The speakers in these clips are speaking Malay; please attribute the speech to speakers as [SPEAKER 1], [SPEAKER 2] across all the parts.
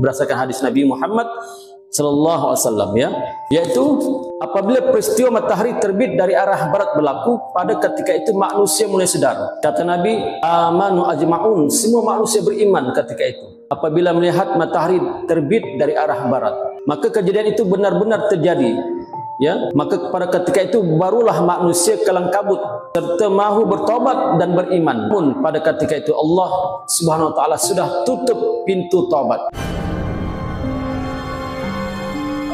[SPEAKER 1] Berdasarkan hadis Nabi Muhammad sallallahu alaihi wasallam, ya, yaitu apabila peristiwa matahari terbit dari arah barat berlaku, pada ketika itu manusia mulai sedar. Kata Nabi, amanu ajma'un, semua manusia beriman ketika itu apabila melihat matahari terbit dari arah barat. Maka kejadian itu benar-benar terjadi, ya. Maka pada ketika itu barulah manusia kalang kabut serta mahu bertobat dan beriman. Pun pada ketika itu Allah Subhanahu wa taala sudah tutup pintu taubat.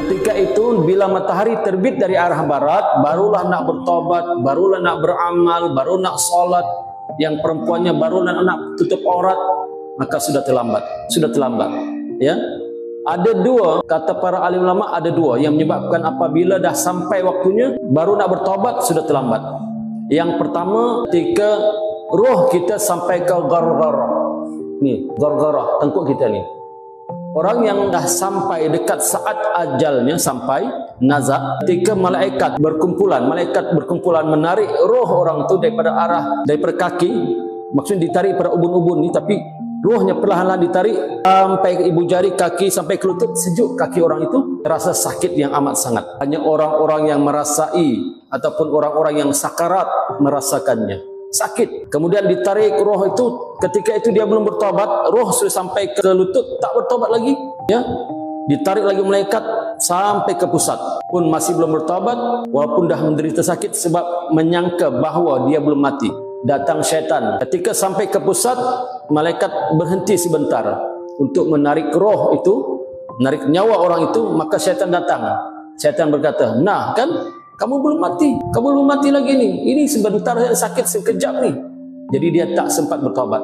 [SPEAKER 1] Ketika itu bila matahari terbit dari arah barat, barulah nak bertobat, barulah nak beramal, baru nak solat. Yang perempuannya barulah nak tutup aurat, maka sudah terlambat. Sudah terlambat, ya. Ada dua, kata para alim ulama, ada dua yang menyebabkan apabila dah sampai waktunya baru nak bertobat, sudah terlambat. Yang pertama, ketika roh kita sampai ke gargarah. Ni, gargarah, tengkuk kita ni. Orang yang dah sampai dekat saat ajalnya, sampai nazak, ketika malaikat berkumpulan menarik roh orang itu daripada kaki, maksudnya ditarik pada ubun-ubun ni, tapi rohnya perlahan-lahan ditarik sampai ke ibu jari kaki, sampai ke lutut. Sejuk kaki orang itu, terasa sakit yang amat sangat. Hanya orang-orang yang merasai ataupun orang-orang yang sakarat merasakannya. Sakit. Kemudian ditarik roh itu, ketika itu dia belum bertobat, roh sudah sampai ke lutut, tak bertobat lagi, ya. Ditarik lagi malaikat sampai ke pusat, pun masih belum bertobat, walaupun dah menderita sakit sebab menyangka bahawa dia belum mati. Datang syaitan. Ketika sampai ke pusat, malaikat berhenti sebentar untuk menarik roh itu, menarik nyawa orang itu. Maka syaitan datang. Syaitan berkata, nah kan, kamu belum mati lagi ni. Ini sebentar sakit sekejap ni. Jadi dia tak sempat bertobat.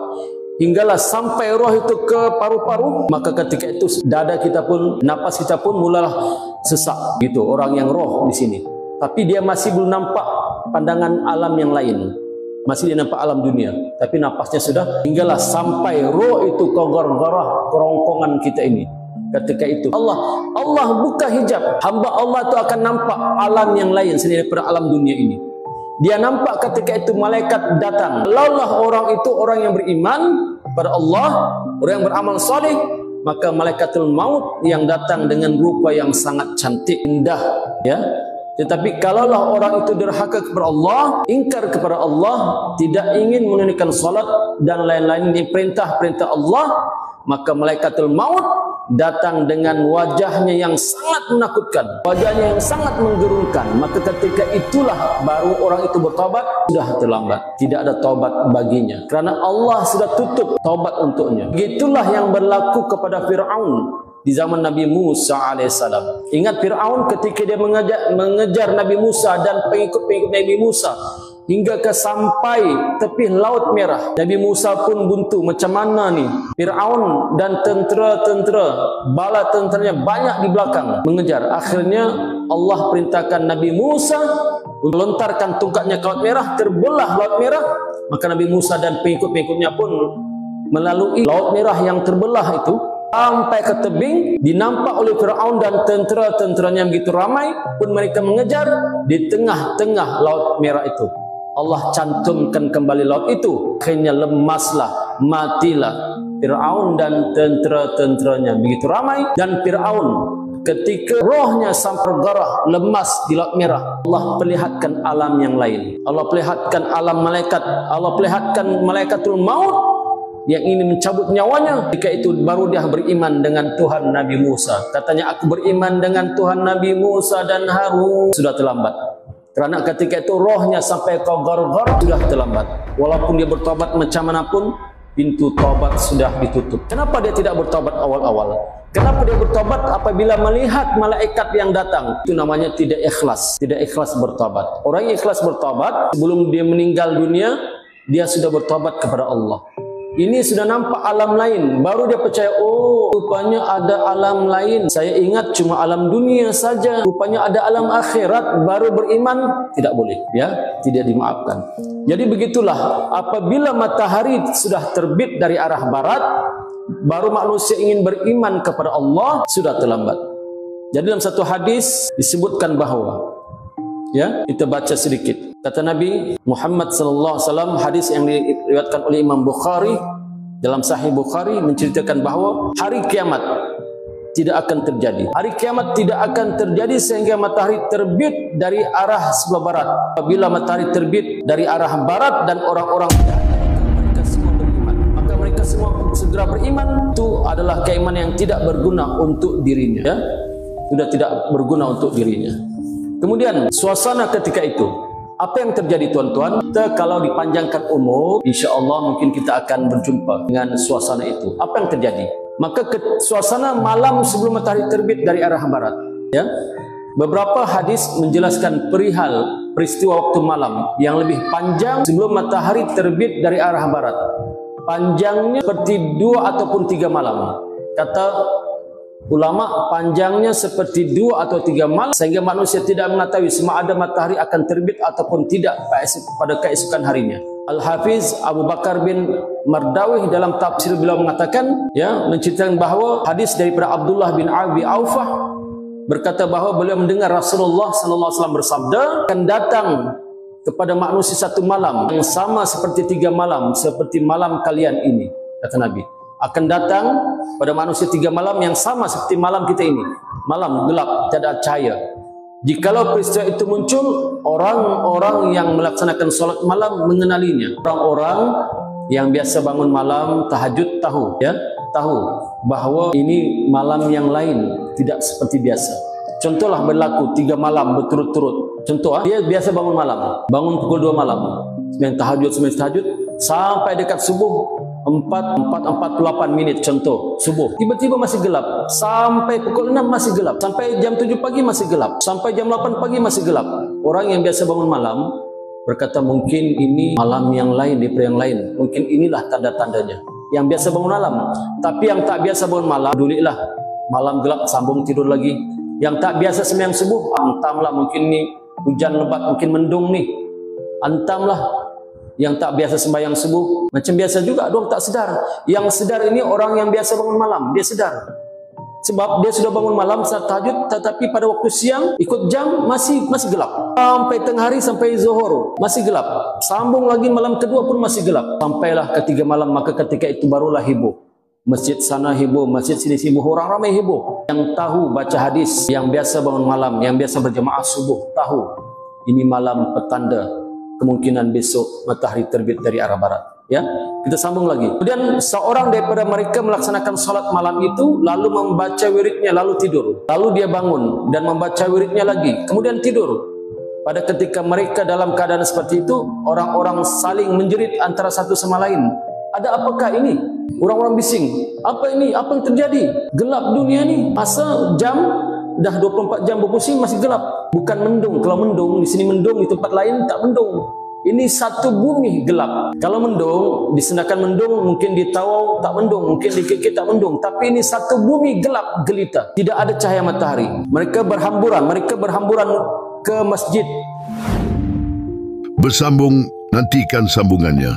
[SPEAKER 1] Hinggalah sampai roh itu ke paru-paru, maka ketika itu dada kita pun, napas kita pun mulalah sesak. Gitu orang yang roh di sini. Tapi dia masih belum nampak pandangan alam yang lain. Masih dia nampak alam dunia, tapi napasnya sudah. Hinggalah sampai roh itu ke gargarah, kerongkongan kita ini. Ketika itu Allah buka hijab, hamba Allah itu akan nampak alam yang lain selain daripada alam dunia ini. Dia nampak ketika itu malaikat datang. Kalaulah orang itu orang yang beriman pada Allah, orang yang beramal soleh, maka malaikatul maut yang datang dengan rupa yang sangat cantik, indah, ya. Tetapi kalaulah orang itu derhaka kepada Allah, ingkar kepada Allah, tidak ingin menunaikan salat dan lain-lain ini perintah-perintah Allah, maka malaikatul maut datang dengan wajahnya yang sangat menakutkan, wajahnya yang sangat menggerunkan. Maka ketika itulah baru orang itu bertobat. Sudah terlambat, tidak ada taubat baginya, kerana Allah sudah tutup taubat untuknya. Begitulah yang berlaku kepada Fir'aun di zaman Nabi Musa alaihissalam. Ingat Fir'aun ketika dia mengejar Nabi Musa dan pengikut-pengikut Nabi Musa hingga ke sampai tepi Laut Merah. Nabi Musa pun buntu, macam mana ni? Fir'aun dan tentera-tentera, bala tenteranya banyak di belakang mengejar. Akhirnya Allah perintahkan Nabi Musa melontarkan tongkatnya ke Laut Merah, terbelah Laut Merah. Maka Nabi Musa dan pengikut-pengikutnya pun melalui Laut Merah yang terbelah itu sampai ke tebing. Dinampak oleh Fir'aun dan tentera-tenteranya begitu ramai, pun mereka mengejar di tengah-tengah Laut Merah itu. Allah cantumkan kembali laut itu. Akhirnya lemaslah, matilah Fir'aun dan tentera-tenteranya begitu ramai. Dan Fir'aun ketika rohnya sampai garah, lemas di Laut Merah, Allah perlihatkan alam yang lain. Allah perlihatkan alam malaikat. Allah perlihatkan malaikatul maut yang ingin mencabut nyawanya. Ketika itu baru dia beriman dengan Tuhan Nabi Musa. Katanya, aku beriman dengan Tuhan Nabi Musa dan Harun. Sudah terlambat, kerana ketika itu rohnya sampai ke gargar, sudah terlambat. Walaupun dia bertobat macam manapun, pintu taubat sudah ditutup. Kenapa dia tidak bertobat awal-awal? Kenapa dia bertobat apabila melihat malaikat yang datang? Itu namanya tidak ikhlas. Tidak ikhlas bertobat. Orang yang ikhlas bertobat, sebelum dia meninggal dunia, dia sudah bertobat kepada Allah. Ini sudah nampak alam lain, baru dia percaya, oh rupanya ada alam lain. Saya ingat cuma alam dunia saja, rupanya ada alam akhirat, baru beriman. Tidak boleh, ya, tidak dimaafkan. Jadi begitulah, apabila matahari sudah terbit dari arah barat, baru manusia ingin beriman kepada Allah, sudah terlambat. Jadi dalam satu hadis disebutkan bahawa Ya, kita baca sedikit. Kata Nabi Muhammad sallallahu alaihi wasallam, hadis yang diriwayatkan oleh Imam Bukhari dalam Sahih Bukhari, menceritakan bahawa hari kiamat tidak akan terjadi. Hari kiamat tidak akan terjadi sehingga matahari terbit dari arah sebelah barat. Apabila matahari terbit dari arah barat dan orang-orang mereka semua beriman, maka mereka semua segera beriman. Itu adalah keimanan yang tidak berguna untuk dirinya, ya? Sudah tidak berguna untuk dirinya. Kemudian suasana ketika itu, apa yang terjadi tuan-tuan? Kita kalau dipanjangkan umur, insya-Allah mungkin kita akan berjumpa dengan suasana itu. Apa yang terjadi? Maka suasana malam sebelum matahari terbit dari arah barat, ya. Beberapa hadis menjelaskan perihal peristiwa waktu malam yang lebih panjang sebelum matahari terbit dari arah barat. Panjangnya seperti 2 ataupun 3 malam. Kata ulama, panjangnya seperti 2 atau 3 malam sehingga manusia tidak mengetahui sama ada matahari akan terbit ataupun tidak pada keesokan harinya. Al-Hafiz Abu Bakar bin Mardawih dalam tafsir beliau mengatakan, ya, menceritakan bahawa hadis daripada Abdullah bin Abi Aufah berkata bahawa beliau mendengar Rasulullah sallallahu alaihi wasallam bersabda, akan datang kepada manusia satu malam yang sama seperti 3 malam, seperti malam kalian ini, kata Nabi. Akan datang pada manusia 3 malam yang sama seperti malam kita ini, malam gelap, tiada cahaya. Jikalau peristiwa itu muncul, orang-orang yang melaksanakan solat malam mengenalinya. Orang-orang yang biasa bangun malam tahajud tahu, ya, tahu bahawa ini malam yang lain, tidak seperti biasa. Contohlah berlaku 3 malam berturut-turut. Contoh, dia biasa bangun malam, bangun pukul 2 malam, sembahyang tahajud sampai dekat subuh 4:48 menit, contoh subuh, tiba-tiba masih gelap, sampai pukul 6 masih gelap, sampai jam 7 pagi masih gelap, sampai jam 8 pagi masih gelap. Orang yang biasa bangun malam berkata mungkin ini malam yang lain, di yang lain, mungkin inilah tanda-tandanya. Yang biasa bangun malam, tapi yang tak biasa bangun malam, pedulilah, malam gelap sambung tidur lagi. Yang tak biasa sembahyang subuh, antamlah, mungkin ini hujan lebat, mungkin mendung nih, antamlah. Yang tak biasa sembahyang subuh macam biasa juga, doang tak sedar. Yang sedar ini orang yang biasa bangun malam, dia sedar. Sebab dia sudah bangun malam saat tahajud, tetapi pada waktu siang ikut jam masih gelap. Sampai tengah hari, sampai zuhur masih gelap. Sambung lagi malam kedua pun masih gelap. Sampailah ketiga malam, maka ketika itu barulah heboh. Masjid sana heboh, masjid sini heboh, orang ramai heboh. Yang tahu baca hadis, yang biasa bangun malam, yang biasa berjemaah subuh, tahu ini malam petanda kemungkinan besok matahari terbit dari arah barat, ya. Kita sambung lagi. Kemudian seorang daripada mereka melaksanakan salat malam itu, lalu membaca wiridnya, lalu tidur. Lalu dia bangun dan membaca wiridnya lagi, kemudian tidur. Pada ketika mereka dalam keadaan seperti itu, orang-orang saling menjerit antara satu sama lain. Ada apakah ini? Orang-orang bising. Apa ini? Apa yang terjadi? Gelap dunia ni. Masa jam dah 24 jam berpusing masih gelap. Bukan mendung. Kalau mendung di sini mendung, di tempat lain tak mendung. Ini satu bumi gelap. Kalau mendung, disendakan mendung, mungkin di Tawau tak mendung, mungkin di KK tak mendung. Tapi ini satu bumi gelap gelita. Tidak ada cahaya matahari. Mereka berhamburan ke masjid.
[SPEAKER 2] Bersambung, nantikan sambungannya.